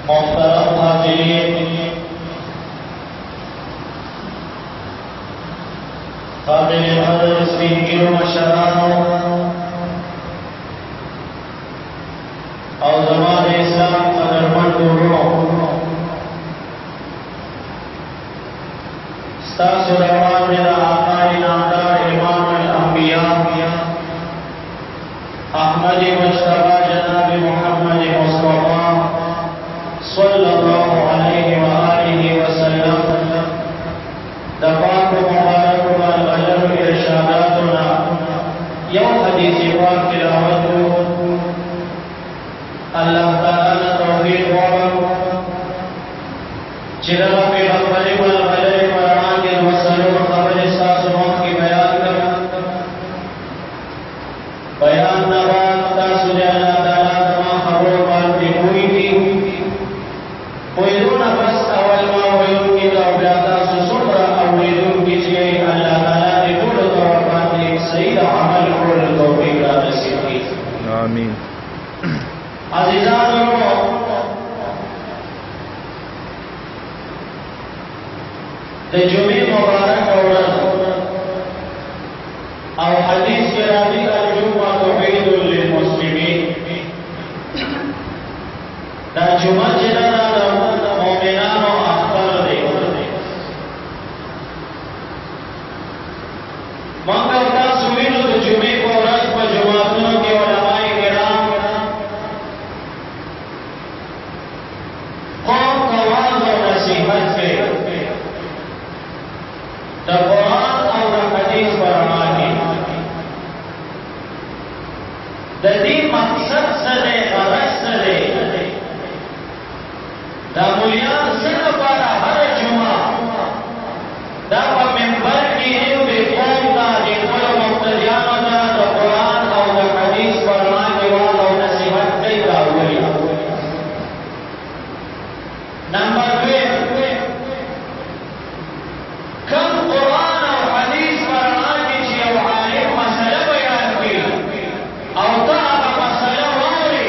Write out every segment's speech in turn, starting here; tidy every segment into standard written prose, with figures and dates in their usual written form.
मोहतरम हाज़िरीन, काबिल कदर स्पीकर मशरानो और ज़माने इस्लाम कदरमंदों सलावत मेरा आका इनामदार इमाम अल-अंबिया अहमद मुस्तफा जनाब मोहम्मद मुस्तफा सल्लल्लाहु अलैहि व आलिहि वसल्लम दफाक मुबारक व अजर इरशादातुना यौम हदीस पाक तिलावत अल्लाह ताला ने तौफीक व चिरा पैगंबर व अलैहि व आलिहि वसल्लम खबर सासुमत की बयान कर बयान नवाज तासुज अल्लाह ताला तमा खबर पर दी हुई थी कोयरून बस अवल मा वयुन की दौलता सुसुमरा अवलिदुन कीजिए अल्लाह ताला ने पूर्ण तौर पर एक सही अमल और तौफीक नसीब की आमीन। अज़ीज़ान द जुमे मुबारक और हदीस के रावी का जुमा तौहीदुल लिलमुस्लिमीन दा जुमा जिना मोमिनान और अख्तर दे मंगलता सुविनो द जुमे को रात पर जुमातुन के उलमाए किराम कौम का वाज और नसीहत से द कुरान और हदीस पर अमल की ददी मकसद से गरज से दा मुलियान सिर्फ पर हर जुमा दा मेंबर की बे कौम का जिन मुक्तदियान दा कुरान और हदीस पर अमल के वाला और नसीहत कई का हुई। नंबर 2 कम कुरान और हदीस पर अमल कीजिए और आलिम मसला बयान की और तब मसला वाले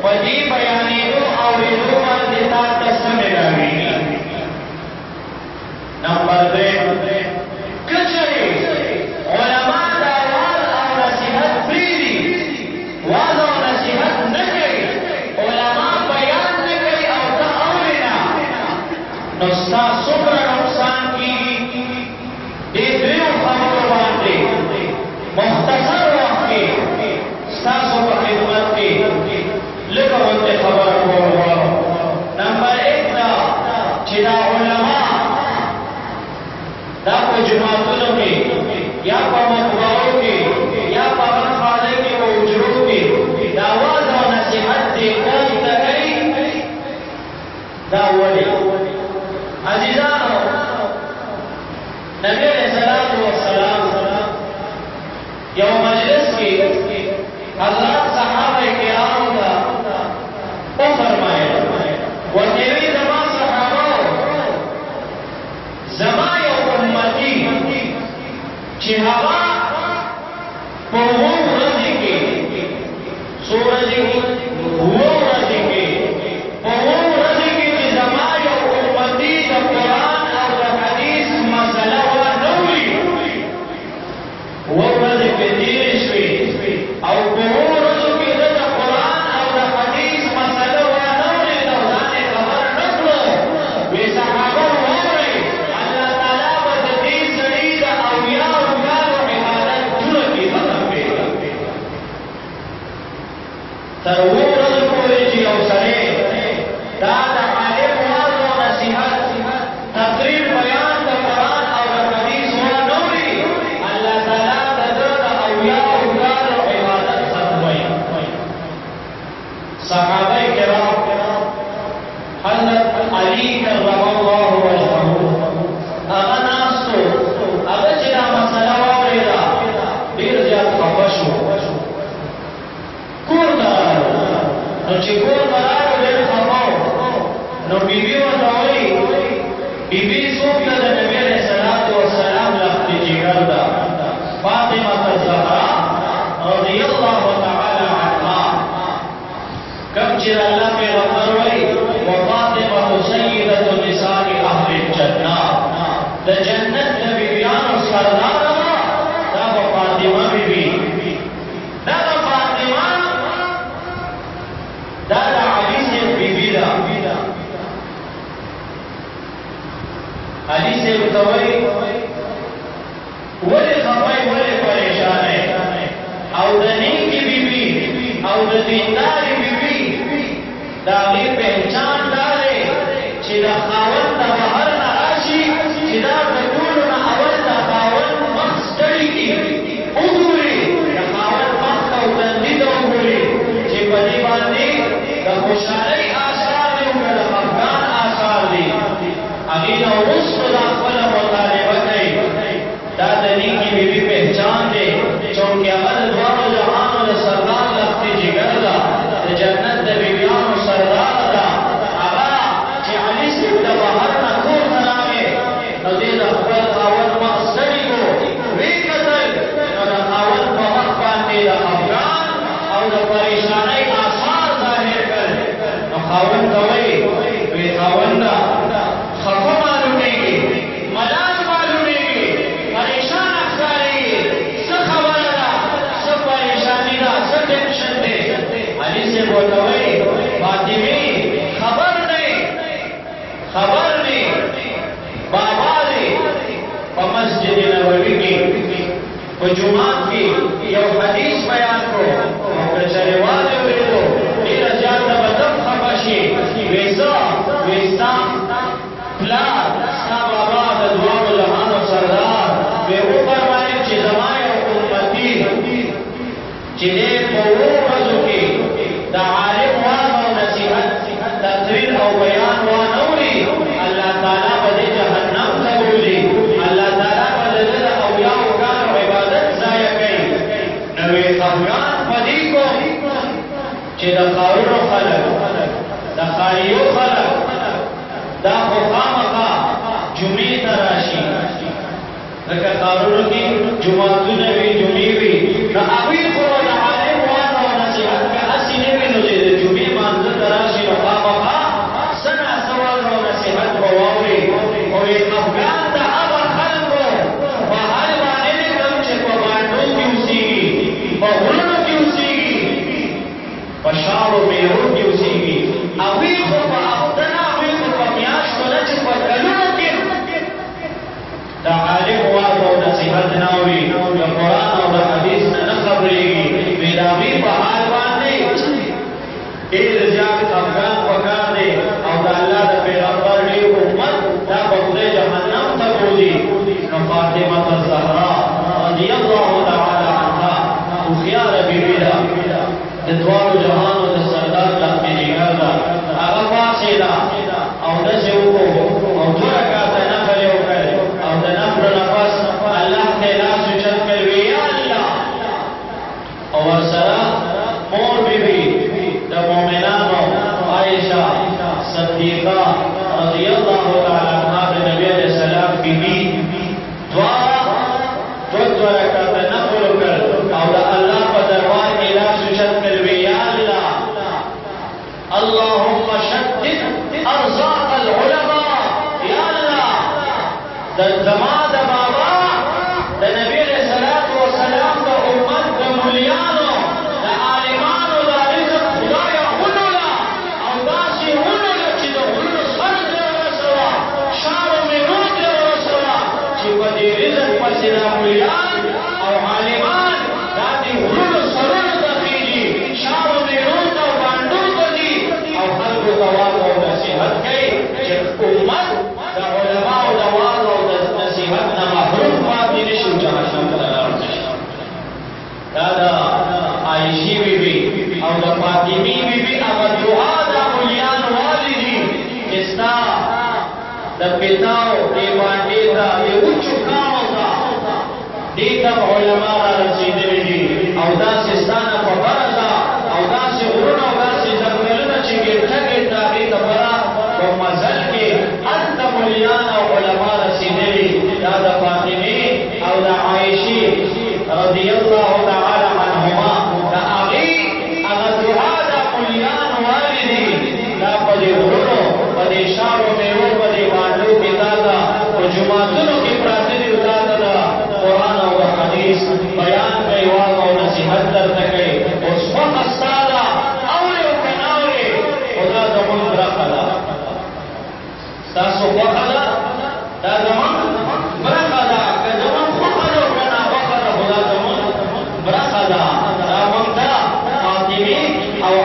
वजी बयानी को और रूमन देता तस्मे लगेगी। नंबर 3 कचरे उलमा दावाल और नसीहत प्रीति वाज और नसीहत न करी उलमा बयान न करी और तअवलिना नुस्ता सुब्र नुकसान की देवरियों खबरों बांटे मुख्तसर वक्त के सासों पर खिदमत के लिखो उनके खबर को नंबर 1 दा चिदा उलमा दा को जुमातुन के या पमतवाओं के या पवन खाले के वो उजरों के दावाज और नसीहत दे कौन तकई दावली अजीजान नबी अलैहिस्सलातु वस्सलाम यौम मजलिस की हज़रत सहाबा किराम का ओ फरमाए व तेरी जमा सहाबा जमा या उम्मती चिहावा वो रजी के सूरज वो रजी के वो रजी के जमा या उम्मती द कुरान और हदीस मसला व नौरी वो रजी के दीनश्री और वो रजी के द कुरान और हदीस मसला व नौरी दौराने खबर नकलो वे सहाबा होरे अल्लाह ताला व दीन सरीद औलिया और गाल और इबादत जुड़ की खत्म पे तर वो रजी को जी अवसरे दादा आलिम वाज और नसीहत तकरीर बयान द कुरान और हदीस व नौरी अल्लाह ताला द औलिया और गाल और इबादत खत्म हुई। सहाबा किराम हज़रत अली कररमल्लाहु वजहहु अगनास तो अगर जिना मसला वालेला देर ज्यादा खपशो कौन करारो नो चिकोर करारो देर खपाओ नो बीबी व दौरी बीबी सोफिया द नबी अलैहिस्सलातु वस्सलाम लफ्ती जिगर दा फातिमा ज़हरा रज़ियल्लाहु तआला अन्हा कब चिरा अल्लाह पैगंबर वही دینداري بیبي د هغې پهچان دا دی چې د خاوند د بهر نه راشي چې دا د ټولو نه اول د خاوند مخ ستړي کړي وګوري د خاوند مخ ته او تندي ته وګوري چې په دې باندې د خوشحالۍ آثار دي او د خفګان آثار دي هغې نه وروسته دا خپله مطالبه کوي دا د نیکې بیبي پهچان دی چونکې هغه د دواړو جهانو د سردار لختې جګر ده د جنت د بیبیانو سردار ده هغه چې علي صاحب د بهر نه کور ته راغی نو دې د خپل خاوند مخ ستړي کړو ویې کتل نو د خاوند په مخ باندې د خفګان او د پریشانۍ آثار ظاهر کړل نو خاوند ته وایي وی خاونده خفه معلومېږي ملال معلومېږي پریشان ښکارېږي څه خبره ده څه پریشاني ده څه ټینشن دی علي صاحب ورته وایي فاطمې خبر دی بابا دی په مسجد نبوي کې په جومات کې یو حدیث بیان کړو او که چېرې واده اورېدو ډېره زیاته به دم خفه شي وایي ستا پلار ستا بابا د دواړو جهانو سردار وایي وفرمایل چې زما یو امتي چې دی په اوو ورځو کې د عالم واز او نصیحت تقریر او بیان وانوري الله تعالی به دې جهنم ته بولي الله تعالی به د ده د اولیاو کارو عبادت ضایع کوي نو یې خفګان په دې کوم چې د ښارونو خلک د ښاریو خلک دا خو خامخا جمعې ته راشي لکه ښارونو کې جوماتونه وي جمعې وي نو هغوی خو د عالم واز او نصیحت که هسې نه وي نو چې د جمعې مانځه ته راشي نو خامخا څه ناڅه واز او نصیحت به واوري خو یې خفګان د هغه خلکو په حال باندې دی کوم چې په بانډو کې اوسېږي په غرونو کې اوسېږي په شاړو میرو کې اوسېږي هغوی خو په هفته نه هغوی خو په میاشتو نه چې په کلونو کې د عالم واز او نصیحت نه اوري د قرآن او د حدیث نه خبرېږي وایي د هغوی په حال باندې ډېر زیات خفګان پکار دی او د الله د پیغمبر ډېر امت دا به خدای جهنم ته بولي نو فاطمه الزهرا رضی الله تعالی عنها هوښیاره بیبي ده د دواړو جهانو د سردار لختې جګر ده هغه پاڅېده او داسې وکړو او دوه رکعته نفل یې وکړ او د نفلو نه پس الله ته یې لاس اوچت کړ وی یا الله او ورسره مور بیبي د مؤمنانو عائشہ صدیقہ رضی الله تعالی عنها د نبی علیہ السلام بیبي دو رکعته نفل وکړ او د الله په دربار کې لاس اوچت کړ وی یا الله اللهم شدد ارزاق العلماء یا الله د زما د بابا د نبی علیہ السلام د امت د مولیانو د عالمانو د رزق خدایه ونوله او داسې ونوله چې د غرونو سر ته ورسوه شاړو میرو ته ورسوه چې په دې رزق پسې دا مولیان او عالمان دا د غرونو سرونو ته خېږي شاړو میرو ته او بانډو ته ځي او خلکو ته واز او نصیحت کوي چې امت د علماو د واز او د نصیحت نه محروم پاتې نه شي جهنم ته لاړ شي دا د عایشې بیبي او د فاطمې بیبي هغه دعا د مولیان والدي چې ستا د پتاو دې باندې ته د وچو کاڼو ته دې ته علما را رسېدلي دي او داسې ستا نه په بره ده او داسې غرونه او داسې ځنګلونه چې ګرده ګرده هغې ته بره په مزل کې هلته مولیان او علما رسېدلي دا د فاطمې او د عایشې رضی الله تعالی عنهما د هغې هغه دعا د مولیان والدي دا په دې غرونو په دې شاړو میرو په دې بانډو کې تا ته په جوماتونو کې پراته دي تا ته د قرآن او د حدیث بیان کوي واز او نصیحت درته کوي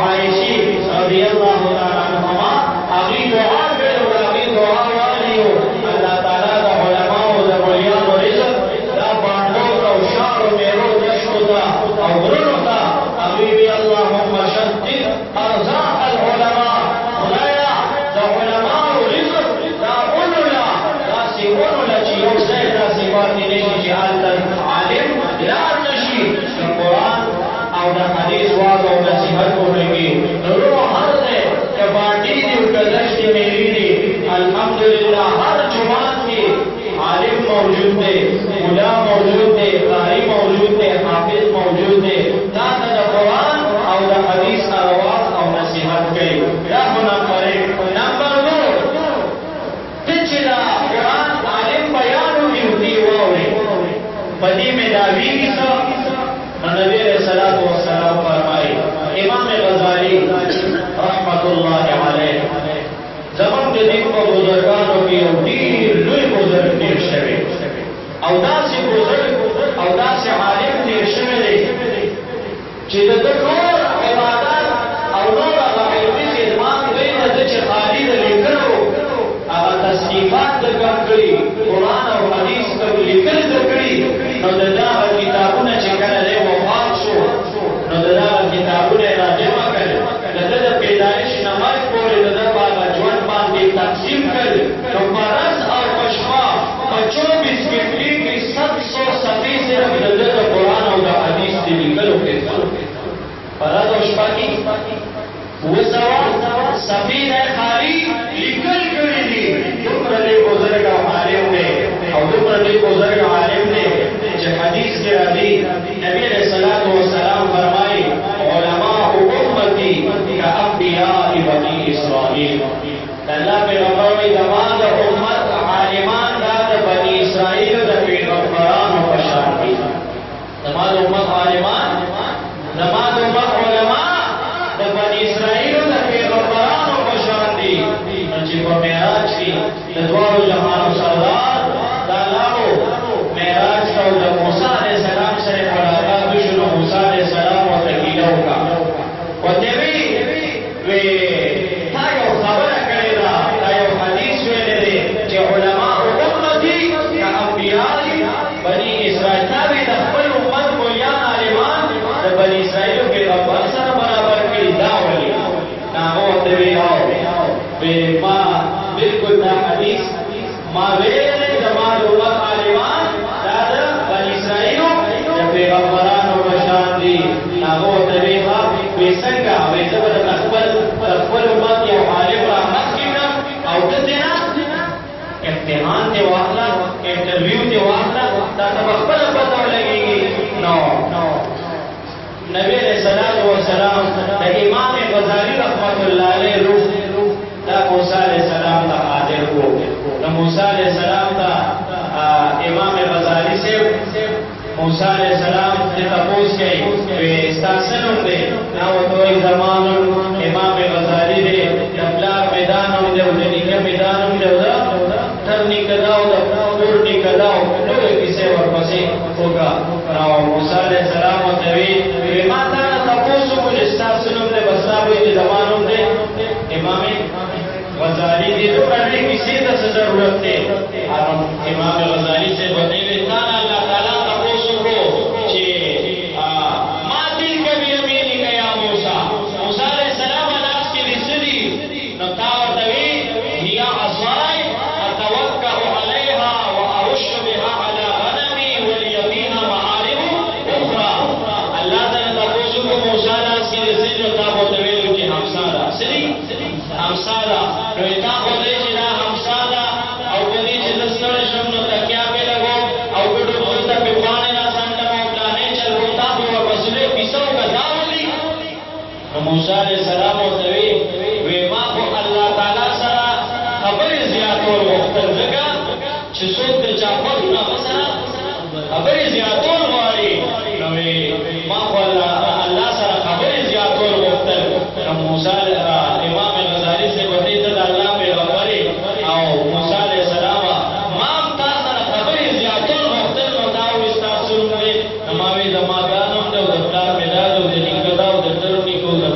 عائشی رضی اللہ تعالی عنہما اگی دعا کرو اگی دعا والیو اللہ تعالی دا علماء دا ملیان و رزق دا باندو دا شعر و میرو دشو دا او غرنو دا اگی بی اللہم شدد ارزاق العلماء خدایا دا علماء و رزق دا اولولا دا سی اولولا چی یو سید دا سی باتی نیشی چی عالم لار نشی قرآن او دا حدیث واضح و نصیحت ہونے کی ضرور ہر دے کہ باٹی دی گزش دی میری دی الحمدللہ ہر جماعت کی عالم موجود دے ملا موجود دے قاری موجود دے حافظ موجود دے دا قرآن او دا حدیث آواز او نصیحت کئی دا نمبر 1 نمبر 2 تچلا قرآن عالم بیانو دیوتی واوری بدی میں داوی کی سا نبی علیہ الصلوۃ والسلام فرمائے امام غزالی رحمت اللہ علیہ زمان کے دن کو بزرگانوں کی دیر لوی بزرگ دیر شوی او دا سی بزرگ او دا سی عالم دیر شوی دی چی دا نور عبادت او نور اغا علمی خدمات بین دا چی خالی دا لکلو اغا تصنیفات دا کم کری قرآن او حدیث کم لکل دا کری نو دا دا کتابون چی کل لے وفات شو نو دا کتابون راجمہ کر دا پیدایش نماز پوری دا باغا جوان باندی تقسیم کر نو پرس اور پشوا پچوبیس گھنٹے کی 700 صفحے صرف دا قرآن او دا حدیث دی لکلو کے پرس اور شپا کی وہ سوال صفحے خالی لکل کری دی دمرلی بزرگ عالم دے او دمرلی بزرگ عالم دے حدیث کے راضی نبی علیہ الصلوۃ والسلام فرمائے علماء امتی کا انبیاء بنی اسرائیل اللہ پیغمبر میں زمان امت عالمان دا بنی اسرائیل دا پیغمبران و بشار کی زمان امت عالمان زمان امت علماء دا بنی اسرائیل دا پیغمبران و بشار دی نجیب و معراج کی دوار جہان و سردار دا لاؤ معراج کا دا موسیٰ علیہ السلام سے ملاقات شنو موسیٰ علیہ السلام و تکیلہ کا و تیوی وی تایو خبر کرے دا تایو حدیث ویلے دے چی علماء امتی کا انبیاء بنی اسرائیل تابی دا خبر امت مولیان عالمان دا بنی اسرائیل کے ربان سر برابر کری داولی نامو تیوی آو وی ما بالکل دا حدیث ما ویلے زمان امت عالمان پیغمبران و بشان دی ناغو طریقہ بیسنگا بیسبت تخبر امت یا حالب رحمت کی کم او تدینا امتحان تے واقعا انٹرویو تے واقعا تا تبخبر پتہ لگے گی نو نبی علیہ السلام تا امام غزالی رحمت اللہ علیہ روح تا موسیٰ علیہ السلام تا حاضر ہو تا موسیٰ علیہ السلام تا امام غزالی سے موسیٰ علیہ السلام سے تپوس گئی استاسنم دے ناو توی زمان امام غزالی دے دبلار میدانم دے ودنیکہ میدانم دے ترنی کداو دورنی کداو نوے کسے ورپسی ہوگا ناو موسیٰ علیہ السلام و توی ماتا تپوسو کچھ استاسنم دے بسابوی دے زمانم دے امام غزالی دے تو کرنے کسی تا ضرورت دے امام غزالی سے بطیوی تانا اللہ تعالیٰ همسادا نو تا خو دې چې دا همسادا او دې چې دستور شم نو تکیا په لګو او ګډو ورته په باندې را څنګه مو پلانې چل وتا په وسلې پیسو کا داولي نو موسی عليه السلام او دوی وی ما خو الله تعالی سره خبرې زیاتول وختل لګا چې څوک ته چا په نه وسره خبرې زیاتول غواړي نو ما خو الله سره خبرې زیاتول وختل نو موسی امام غزالی سے بطی تد اللہ پیغمبری او موسیٰ علیہ السلام مام تا سر خبری زیادون مختل مداو استاسون دے نماوی دمادانم دے و دفتار مدادو دے نکداو دے ترو نکو دے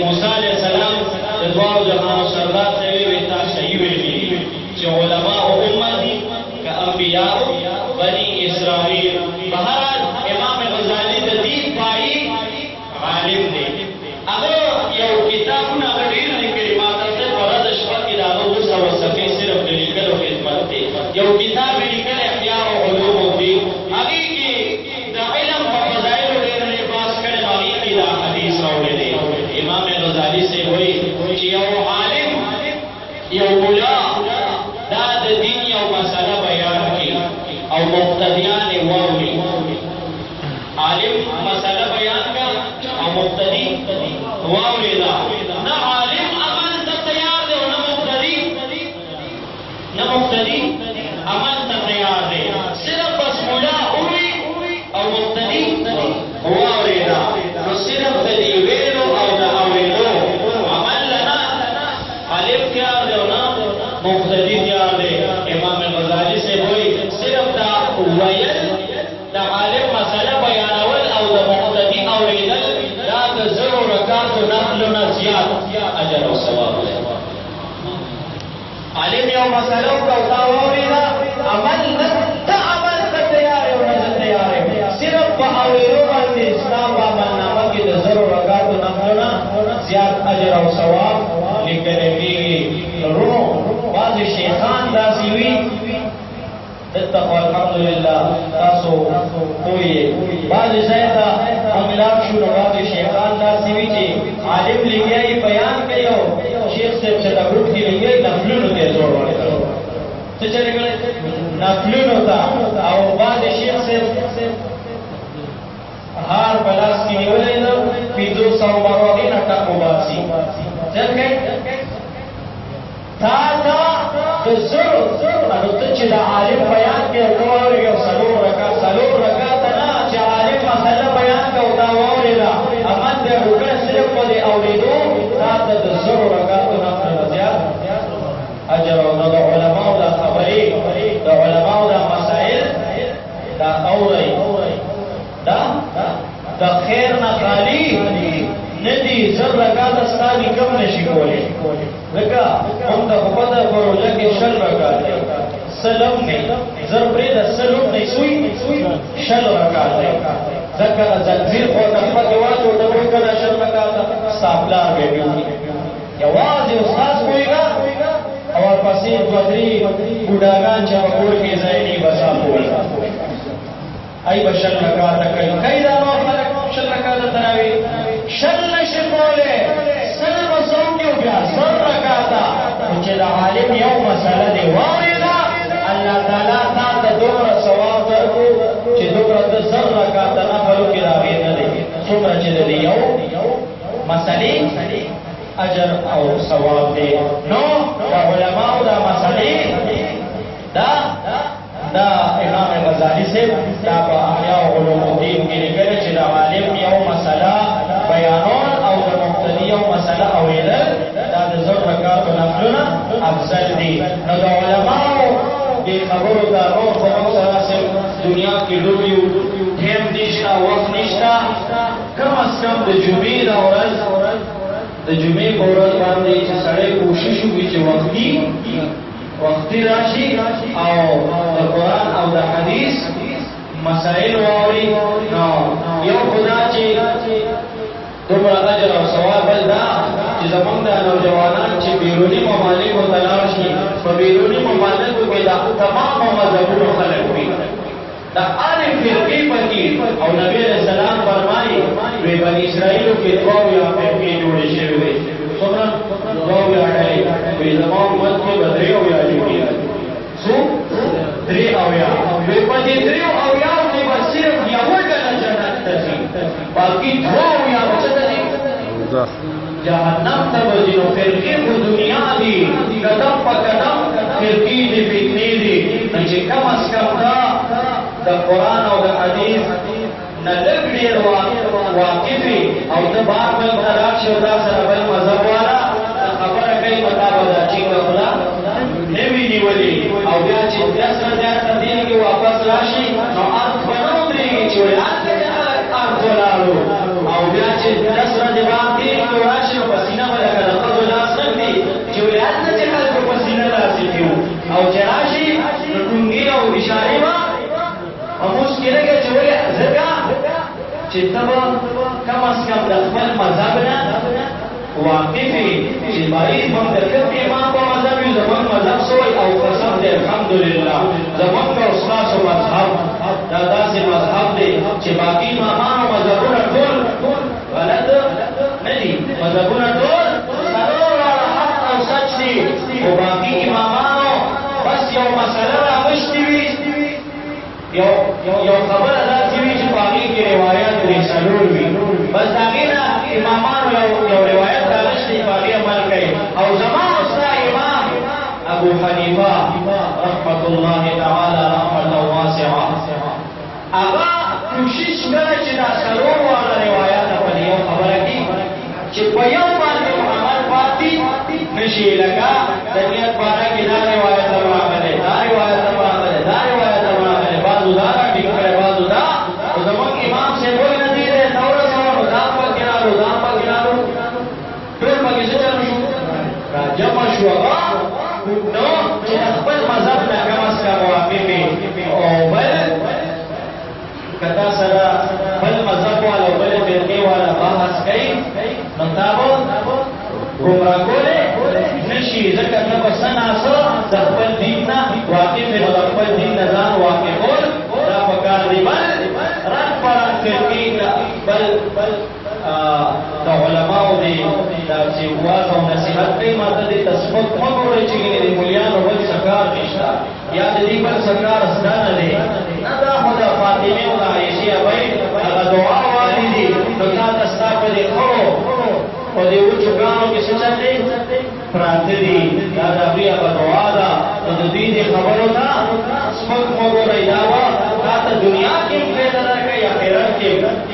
موسی علیہ السلام د دوارو جهانو سردار ته وی تا صحیح ویلي چې علماء امتی که انبیاء بنی اسرائیل. بهرحال امام غزالی د دین پای عالم دی. هغه یو کتابونه ډېر لیکلي، ما ته ورځ شپه کې د هغه 200 صفحې صرف د لیکلو خدمت دی. یو کتاب یې لیکلی احیاء علوم الدین، هغې کې د علم په فضایلو ډېر بحث کړی، هغې کې دا حدیث راوړی دی. امام غزالی صاحب وایي چې یو عالم یو ملا دا د دین یو مسله بیان کړي او مقتدیان یې واوري. عالم مسله بیان کړه او مقتدی واورېده. نه عالم عمل ته تیار دی او نه مقتدی عمل ته تیار دی. صرف بس ملا اوري او مقتدی واورېده. نو صرف د دې ویلو او د اورېدو عمل لنا عالم تیار دی او نه مقتدی تیار دی. امام غزالی صاحب وایي صرف دا ویل د عالم مسله بیانول او د مقتدی اورېدل دا د 0 رکعاتو نفلو نه زیات اجر او ثواب لري. عالم یو مسله وکړه او تا واورېده، عمل نه ته عمل ته تیار یې او نه زه تیار یم. صرف په اورېدو باندې ستا په عملنامه کې د 0 رکعاتو نفلو نه زیات اجر او ثواب لیکلی کېږي. وروڼو بعضې شیخان داسې وي دلته خو الحمدلله تاسو پوه یې، بعضې ځای ته املاک شو نو بعضې شیخان داسې وي چې عالم لګیا یې بیان کوي او شیخ صاحب چې د ګروپ کې لګیا یې نفلونو ته یې زور ورکړی څه چلې کړی نفلونو ته. او بعضې شیخ صاحب هار په لاس کې نیولی ده 500 مروغې نه ټک وباسي. څنګه تا د 0 نو ته چې د عالم بیان کې او ته واورې یو 4 رکعاته نه چې عالم مسله بیان کړه او تا واورېده، عمل دې وکړه صرف په دې اورېدو تا ته د 0 رکعاتو نفل نه زیات اجر. او د علماو دا خبرې د علماو دا مسائل دا اورئ، دا د خیر نه خالي نه دي. 0 رکعاته ستا کم نشي کولی، ځکه موږ ته خو پته په روژه کې 60 رکعات دی، سلم نه 0 پرېږده، سلم نه سوی 60 رکعات دی. ځکه زنځیر خو ته پکې واچو ته وایي که دا 60 رکعاته ستا پلار به وي. یوازې استاد پوهېږه او ورپسې 2-3 بوډاګان چې په کور کې ځای نه وي بس پوهېږه ای به 60 رکعاته کوي. کوي دا نور خلک 60 رکعاته تراویح 60 نشي کولی، سل به څه وکړي بیا 0 رکعاته. خو چې د عالم یو مسله دې واورېده، الله تعالی تا ته دومره ثواب درکړو چې دومره د 0 رکعاته نفل وکړي د هغې نه دی څومره چې د دې یو مسلې اجر او ثواب دی. نو د علماو دا مسلې دا امام غزالی صاحب دا په احیاء علوم الدین کې لیکلي چې د عالم یو مسله بیانول او د مقتدي یو مسله اورېدل دا د 0 رکعاتو نفلونه افضل دي. نو د علماو دې خبرو ته نور خو موږ سره دنیا کې ډېر یو ټایم نشته، وخت نشته. کم از کم د جمعې د ورځ د جمعې په ورځ باندې چې سړی کوشش وکړي چې وختي راشي او د قرآن او د حدیث مسائل واوري. نو یو خدا چې دومره اجر او ثواب بل دا چې زمونږ د نوجوانان چې بیروني ممالکو ته لاړ شي، په بیروني ممالکو کې دا تمامو مذهبونو خلک وي، د هرې فرقې پکې. او نبي علیه السلام فرمایي وی بني اسرائیلو کې 2 فرقې جوړې شوې وې. څومره 2 ډلې وی زما امت کې به 3 جوړې څو 3 وی په دې 3 کې به صرف یوه ډله جنت ته ځي، باقي 2 به څه ته ځي؟ جهنم ته به ځي. نو فرقې خو دنیا دي، قدم په قدم فرقې دي، فتنې دي. چې کم از کم د قرآن او د حدیث نه لږ ډېر واقفې او ته بار بل ته لاړ شي او تا سره بل مذهب والا خبره کوي په تا به دا ټینګه خوله نه وي نیولې، او بیا چې 10 ورځې دین کې واپس راشي نو ارت به نه ودرېږي چې وایي ارت ولاړو، او بیا چې 10 ورځې بعد دین کې راشي نو چې تبا کم از کم د خپل مذهب نه واقفې چې بایي موږ د کوم امام په مذهب یو زموږ مذهب سوی او قسم دی الحمدلله زموږ او ستاسو مذهب دا داسې مذهب دی چې باقي امامان او مذهبونه ټول غلط نه دي مذهبونه ټول څلور واړه حق او سچ دي خو باقي امامانو بس یو مسله راغشتې وي یو خبره داسې وي چې په هغې کې روایات درې څلور وي بس د هغې نه امامانو یو روایت راغشتې په هغې عمل کوي او زما او ستا امام ابو حنیفه رحمة الله تعالی رحمة واسعه هغه کوشش کړی چې دا څلور واړه روایات په دې یو خبره کې چې په یو باندې عمل پاتې نشي لکه د نیت باره کې دا روایت راغلی دا روایت راغلی دا روایت راغلی بعضو دا ټیک کړی بعضو دا او زموږ امام صاحب وایي نه دی دی دا ورسولو دا پکې راغلو دا پکې راغلو ټول پکې څه چلو شو راجمع شو هغه نو چې خپل مذهب نه کم از کم واقفې او بل کتا سره بل مذهب والا او بل فرقې والا بحث کوي نو تا به ګمراه کولی نشي ځکه ته به څه ناسه د خپل دین نه واقف نو د خپل دین نه ځان واقفول دا پکار دی بل رنګ په رنګ فرقې بل د علماو دی دا چې واز او نصیحت کوي ما ته دې ته سپک مه ګورئ چې د مولیانو بل څه کار نشته یا د دې بل څه کار زده نه دی نه دا خو د فاطمې او د عایشې ابۍ هغه دعا والي دي نو تا ته ستا په دې خړو په دې وچو ګانو کې څه چل دی پراته دي دا د هغوی هغه دعا ده نو د دوی دې خبرو ته سپک مه ګورئ دا به تا ته دنیا کې هم فایده درکوي آخرت کې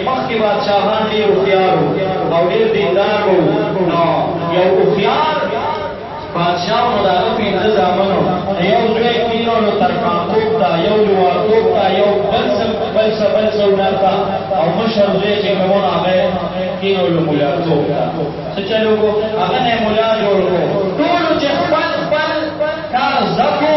مخکې بادشاهان ډېر هوښیار وو او ډېر دیندار وو نو یو هوښیار بادشاہ نو د هغه پنځه زامنو یو زوی کینو نو ترکاڼتوب ته یو لوارتوب ته یو بل څه هنر ته او مشر زوی چې کوم هغه کینو لومولیتوب ته څه چلو کو هغه نه مولا جوړ کو ټولو چې خپل کار زکو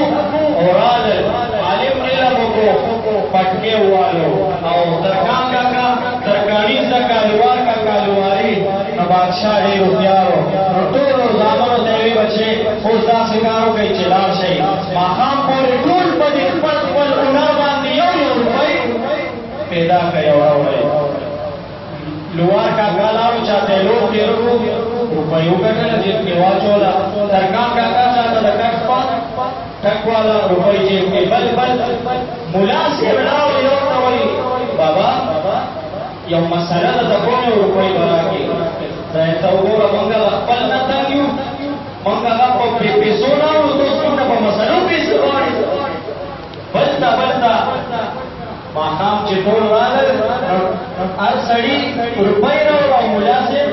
او راځل عالم علم وکړو پټکې ووالو او ترکان کاکا ترکاڼي زده کالیوار کا کالیواري نو بادشاہ ډېر هوښیار و نو ټولو زامنو ته یې ویل بچې اوس داسې کار وکړئ چې لاړ شئ ماښام پورې ټول په دې خپل هنر باندې یو روپۍ پیدا کړئ او راوړئ لوار کاکا لاړو چاته یې لور تېر کړو روپۍ وګټله جیب کې واچوله ترکان کاکا چاته د ټک ټک والا روپۍ جیب کې بل ملا صاحب لاړو یو ته وایي بابا یو مسله ده د کومې روپۍ به راکړي خدای ته وګوره موږ خپل نه تنګ یو موږ هغه په پیسو نه وړو ته اوس موږ په مسلو پیسې غواړي بل ته ماښام چې ټول راغل هر سړي روپۍ راوړه او ملا صاحب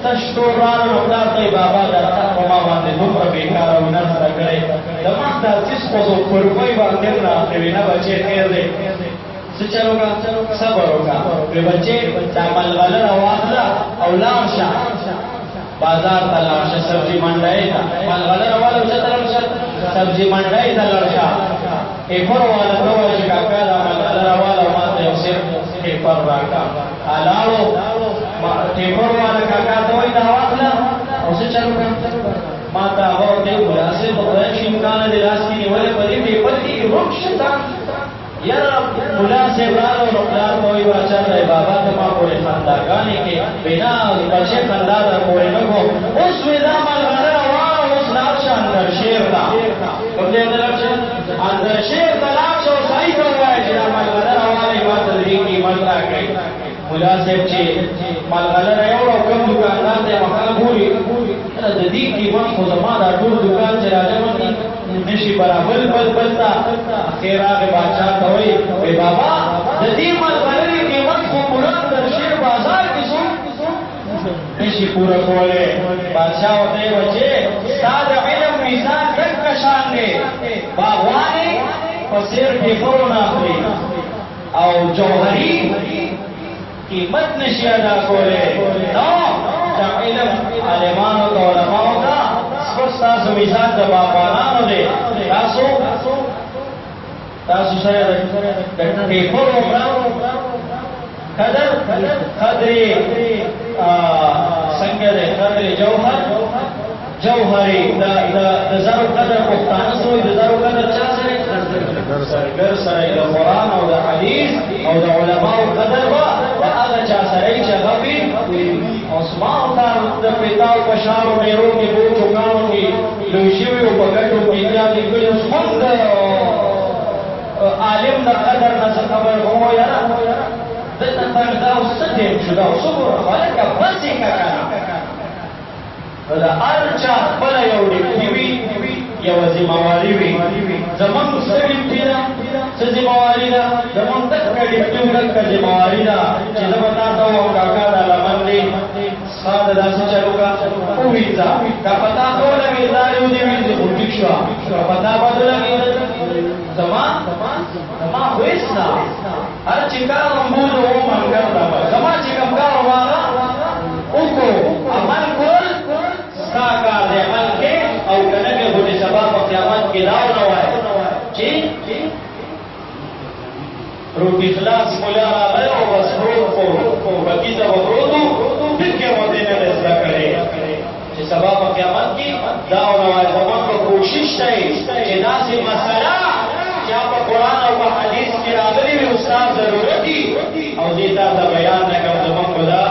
تش ټول راغلل نو پلار ته یې بابا دا تا په ما باندې دومره بېکاره هنر زده کړی زموږ دا څیز خو په روپۍ باندې نه اخلوي نه بچې خیر دی څه چل وکړه صبر وکړه وی بچې دا ملغلره واخله او لاړ شه بازار ته لاړ شه سبزي منډۍ ته ملغلره والا چېرته لاړ شه سبزي منډۍ ته لاړ شه ټیپر والا ته ووایه چې کاکا دا ملغلره والا ما ته یو صرف ټیپر راکړه لاړو ټیپر والا کاکا ته وایي دا واخله او څه چل وکړه ما ته هغه ورته ویل مناسب په خدای شي امکانه دې لاس کې نیولې په دې ټیپر کې روک شته یاره ملا صاحب راغلو نو پلار ته وایي باچا صاحب بابا ته ما پورې خنداګانې کې بنا بچې خندا در پورې نه کو اوس وې دا ملغلره واړه اوس لاړ شه اندرشیر ته کوم ځای ته لاړ شه اندرشیر ته لاړ شه او صحیح ته ووایه چې دا ملغلره واړه ما ته د دې قیمت راکړئ ملا صاحب چې ملغلره یې وړه او کوم دوکاندار دی هغه ګوري د دې قیمت خو زما دا ټول دوکان چې راجمع دي نشي برابر بل تا اخیر هغه بادشاہ ته وایي وی بابا د دې ملغلرې قیمت خو پوره اندرشیر بازار کې څو نشي پوره کولی بادشاہ ورته یې بچې ستا د علم میزان ټکه شان دی باغوانې په څېر ټیپرو نه اخلي او جوهري قیمت نشي ادا کولی نو دا علم عالمانو ته علماو ته ستاسو میزان د باغوانانو دی تاسو سره د ټیپرو قدر څنګه ده قدر جوهري د زرو قدر پښتانه سوې د زرو قدر چا سره ګر سره د قرآن او د حدیث او د علماو قدر به د هغه چا سره چې غفي اسمان ته د پیتاو په شارو ډیرو کې بوچو کانو کې لوی شوي او په ګټو کې بیا لیکلي اوس هم د عالم د قدر نه څه خبر هو یاره دلته تر دا اوس څه ټیم شو دا اوس وګوره هلکه بس یې که کنه د هر چا خپله یو ډیوټي وي یوه ذمهواري وي زمونږ څه ډیوټي ده څه ذمهواري ده زمونږ دقه ډیوټي دقه ذمهواري ده چې زه به تا ته ووایم کاکا دا لمن دی ستا د داسې چلو کا ووینځه که په تا ته ولګېد دا یو دې وینځې خو ټیک شوه که په تا باندې ولګېدل زما خو هېڅ نه هر چې کار رمبود و منګر رمل زما چې کوم کار و هغه وکړو عمل کول ستا کار دی عمل کې او که نه کې خو د سبا په قیامت کې دا ونه وایه چې روټي خلاص مولا راغی او بس پروت په بګیزه به پروت و ټکې مو دې نه ده زده کړې چې سبا په قیامت کې دا ونه وایه زمونږ په کوشش دی چې داسې مسله چې په قرآن او په حدیث کې راغلي وي استاد ضرورت دي او دې تا ته بیان نه کوم زمونږ په دا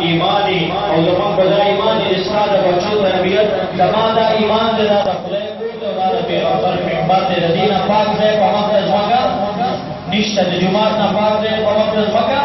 ایمان او زمونږ په دا ایمان د ستا د بچو تربیت زما دا ایمان دی دا د خدای کور دی او دا د پیغمبر منبر دی د دې نه پاک ځای په مخ د ځمکه نشته د جومات نه پاک ځای په مخ د ځمکه